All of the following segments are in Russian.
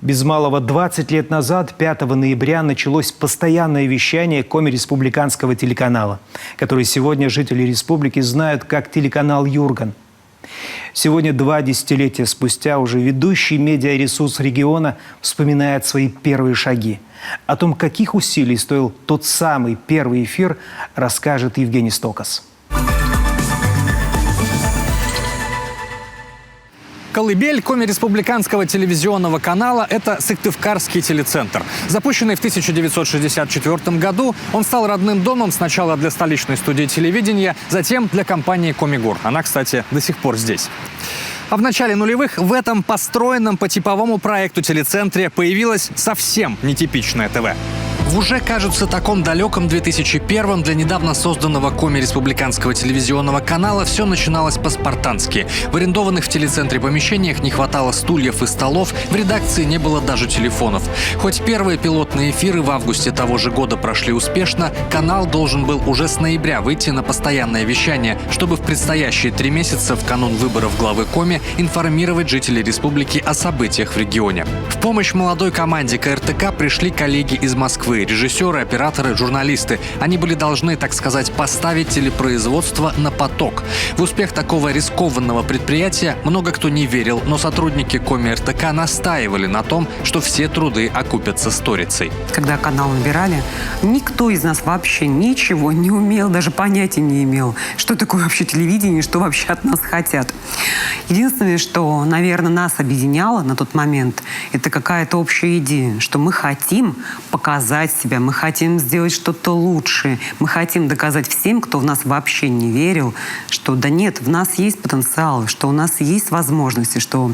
Без малого 20 лет назад, 5 ноября, началось постоянное вещание Коми-республиканского телеканала, который сегодня жители республики знают как телеканал «Юрган». Сегодня, 2 десятилетия спустя, уже ведущий медиаресурс региона вспоминает свои первые шаги. О том, каких усилий стоил тот самый первый эфир, расскажет Евгений Стокас. Колыбель Коми-республиканского телевизионного канала – это Сыктывкарский телецентр. Запущенный в 1964 году, он стал родным домом сначала для столичной студии телевидения, затем для компании «Комигор». Она, кстати, до сих пор здесь. А в начале нулевых в этом построенном по типовому проекту телецентре появилось совсем нетипичное ТВ. В уже, кажется, таком далеком 2001-м для недавно созданного Коми-республиканского телевизионного канала все начиналось по-спартански. В арендованных в телецентре помещениях не хватало стульев и столов, в редакции не было даже телефонов. Хоть первые пилотные эфиры в августе того же года прошли успешно, канал должен был уже с ноября выйти на постоянное вещание, чтобы в предстоящие 3 месяца в канун выборов главы Коми информировать жителей республики о событиях в регионе. В помощь молодой команде КРТК пришли коллеги из Москвы. Режиссеры, операторы, журналисты. Они были должны, так сказать, поставить телепроизводство на поток. В успех такого рискованного предприятия много кто не верил, но сотрудники Коми-РТК настаивали на том, что все труды окупятся сторицей. Когда канал набирали, никто из нас вообще ничего не умел, даже понятия не имел, что такое вообще телевидение, что вообще от нас хотят. Единственное, что, наверное, нас объединяло на тот момент, это какая-то общая идея, что мы хотим показать себя, мы хотим сделать что-то лучшее, мы хотим доказать всем, кто в нас вообще не верил, что да нет, в нас есть потенциал, что у нас есть возможности, что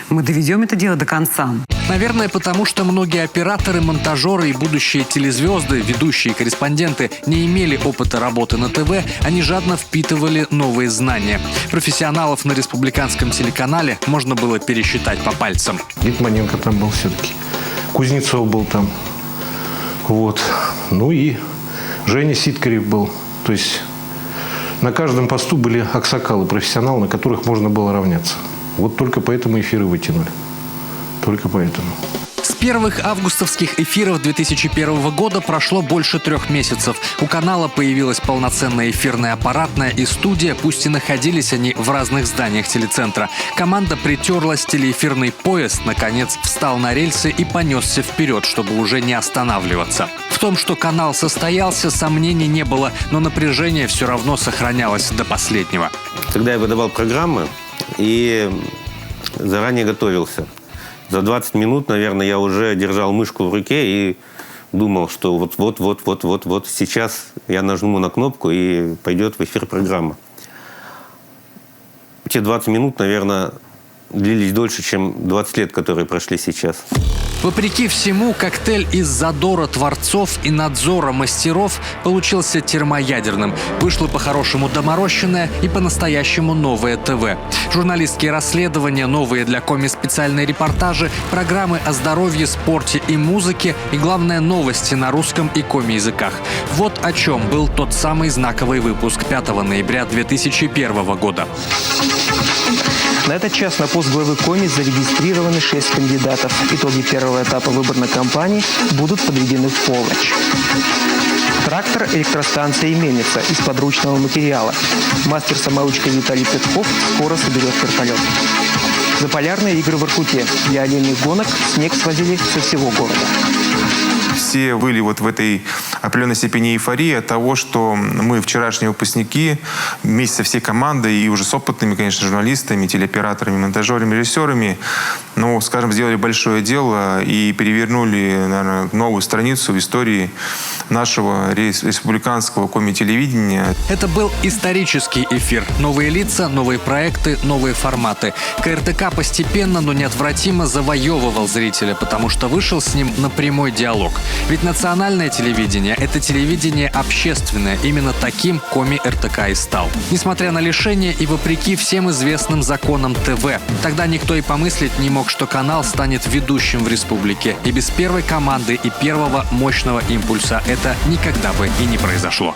мы доведем это дело до конца. Наверное, потому что многие операторы, монтажеры и будущие телезвезды, ведущие корреспонденты не имели опыта работы на ТВ, они жадно впитывали новые знания. Профессионалов на республиканском телеканале можно было пересчитать по пальцам. Литманенко там был все-таки, Кузнецов был там, вот. Ну и Женя Ситкарев был. То есть на каждом посту были аксакалы, профессионалы, на которых можно было равняться. Вот только поэтому эфиры вытянули. Только поэтому. С первых августовских эфиров 2001 года прошло больше 3 месяцев. У канала появилась полноценная эфирная аппаратная и студия, пусть и находились они в разных зданиях телецентра. Команда притерлась, телеэфирный поезд, наконец, встал на рельсы и понесся вперед, чтобы уже не останавливаться. В том, что канал состоялся, сомнений не было, но напряжение все равно сохранялось до последнего. Когда я выдавал программы и заранее готовился, за 20 минут, наверное, я уже держал мышку в руке и думал, что вот сейчас я нажму на кнопку и пойдет в эфир программа. Те 20 минут, наверное, длились дольше, чем 20 лет, которые прошли сейчас. Вопреки всему, коктейль из задора творцов и надзора мастеров получился термоядерным. Вышло по-хорошему доморощенное и по-настоящему новое ТВ. Журналистские расследования, новые для Коми специальные репортажи, программы о здоровье, спорте и музыке и, главное, новости на русском и Коми языках. Вот о чем был тот самый знаковый выпуск 5 ноября 2001 года. На этот час на пост главы Коми зарегистрированы 6 кандидатов. Итоги первого этапа выборной кампании будут подведены в полночь. Трактор электростанции «Мельница» из подручного материала. Мастер-самоучка Виталий Петков скоро соберет вертолет. Заполярные игры в Иркуте. Для олейных гонок снег свозили со всего города. Все были вот в этой определенной степени эйфории от того, что мы, вчерашние выпускники, вместе со всей командой и уже с опытными, конечно, журналистами, телеоператорами, монтажерами, режиссерами, ну, скажем, сделали большое дело и перевернули, наверное, новую страницу в истории нашего республиканского коми-телевидения. Это был исторический эфир. Новые лица, новые проекты, новые форматы. КРТК постепенно, но неотвратимо завоевывал зрителя, потому что вышел с ним на прямой диалог. Ведь национальное телевидение – это телевидение общественное. Именно таким Коми-РТК и стал. Несмотря на лишения и вопреки всем известным законам ТВ, тогда никто и помыслить не мог, что канал станет ведущим в республике. И без первой команды и первого мощного импульса это никогда бы и не произошло.